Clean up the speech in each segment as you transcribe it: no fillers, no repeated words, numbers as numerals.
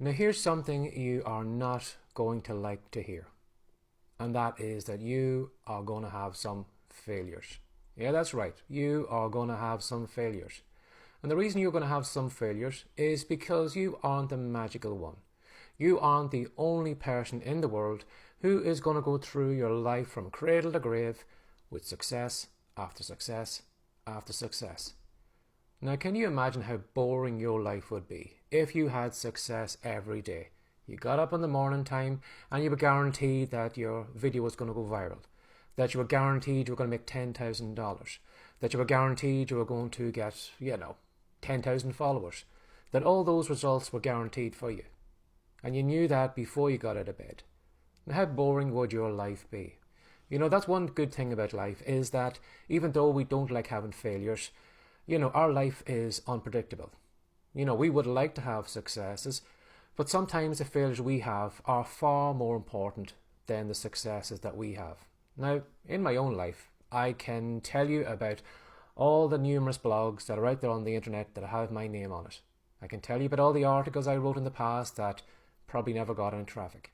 Now here's something you are not going to like to hear, and that is that you are going to have some failures. Yeah, that's right. You are going to have some failures. And the reason you're going to have some failures is because you aren't the magical one. You aren't the only person in the world who is going to go through your life from cradle to grave with success after success after success. Now, can you imagine how boring your life would be if you had success every day? You got up in the morning time and you were guaranteed that your video was going to go viral, that you were guaranteed you were going to make $10,000, that you were guaranteed you were going to get, 10,000 followers, that all those results were guaranteed for you. And you knew that before you got out of bed. Now, how boring would your life be? That's one good thing about life, is that even though we don't like having failures, our life is unpredictable. We would like to have successes, but sometimes the failures we have are far more important than the successes that we have. Now, in my own life, I can tell you about all the numerous blogs that are out there on the internet that have my name on it. I can tell you about all the articles I wrote in the past that probably never got any traffic.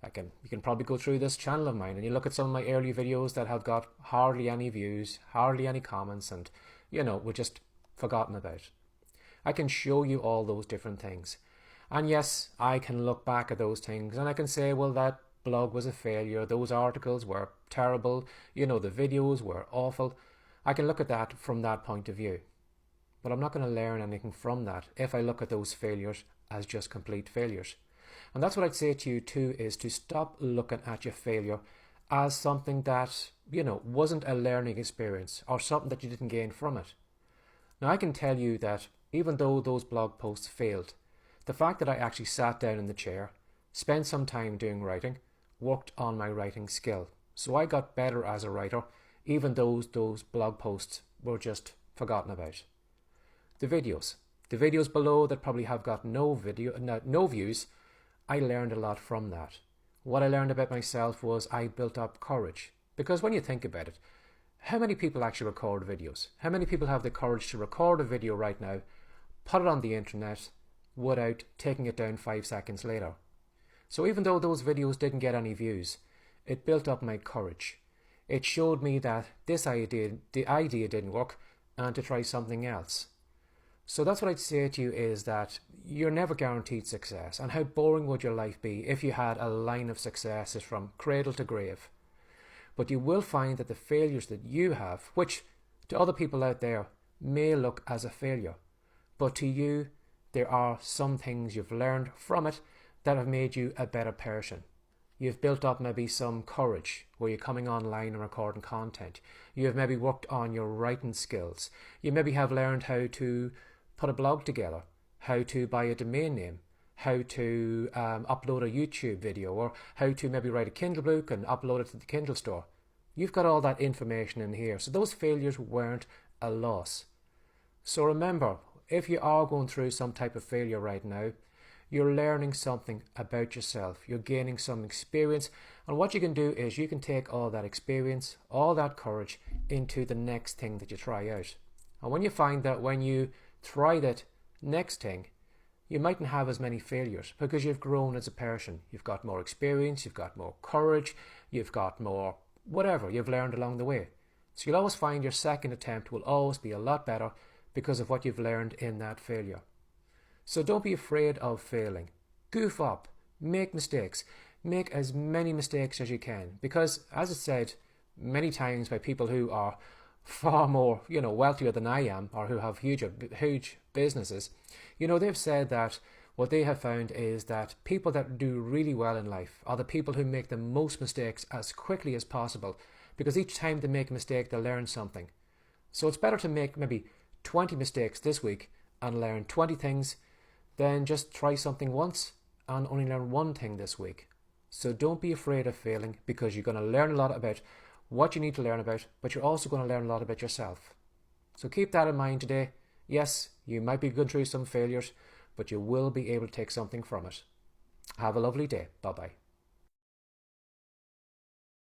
You can probably go through this channel of mine and you look at some of my early videos that have got hardly any views, hardly any comments, and were just forgotten about. I can show you all those different things. And yes, I can look back at those things and I can say, well, that blog was a failure, those articles were terrible, the videos were awful. I can look at that from that point of view. But I'm not going to learn anything from that if I look at those failures as just complete failures. And that's what I'd say to you too, is to stop looking at your failure as something that, wasn't a learning experience or something that you didn't gain from it. Now, I can tell you that even though those blog posts failed, the fact that I actually sat down in the chair, spent some time doing writing, worked on my writing skill. So I got better as a writer, even though those blog posts were just forgotten about. The videos below that probably have got no views, I learned a lot from that. What I learned about myself was I built up courage. Because when you think about it, how many people actually record videos? How many people have the courage to record a video right now, put it on the internet, without taking it down 5 seconds later? So even though those videos didn't get any views, it built up my courage. It showed me that the idea didn't work and to try something else. So that's what I'd say to you, is that you're never guaranteed success. And how boring would your life be if you had a line of successes from cradle to grave? But you will find that the failures that you have, which to other people out there may look as a failure, but to you, there are some things you've learned from it that have made you a better person. You've built up maybe some courage where you're coming online and recording content. You have maybe worked on your writing skills. You maybe have learned how to put a blog together, how to buy a domain name, how to upload a YouTube video, or how to maybe write a Kindle book and upload it to the Kindle store. You've got all that information in here. So those failures weren't a loss. So remember, if you are going through some type of failure right now, you're learning something about yourself. You're gaining some experience. And what you can do is you can take all that experience, all that courage into the next thing that you try out. And when you find that when you try that next thing, you mightn't have as many failures because you've grown as a person. You've got more experience, you've got more courage, you've got more whatever you've learned along the way. So you'll always find your second attempt will always be a lot better because of what you've learned in that failure. So don't be afraid of failing. Goof up, make mistakes, make as many mistakes as you can, because as I said many times by people who are far more wealthier than I am, or who have huge businesses, they've said that what they have found is that people that do really well in life are the people who make the most mistakes as quickly as possible, because each time they make a mistake they learn something. So it's better to make maybe 20 mistakes this week and learn 20 things than just try something once and only learn one thing this week. So don't be afraid of failing, because you're going to learn a lot about what you need to learn about, but you're also going to learn a lot about yourself. So keep that in mind today. Yes, you might be going through some failures, but you will be able to take something from it. Have a lovely day. Bye-bye.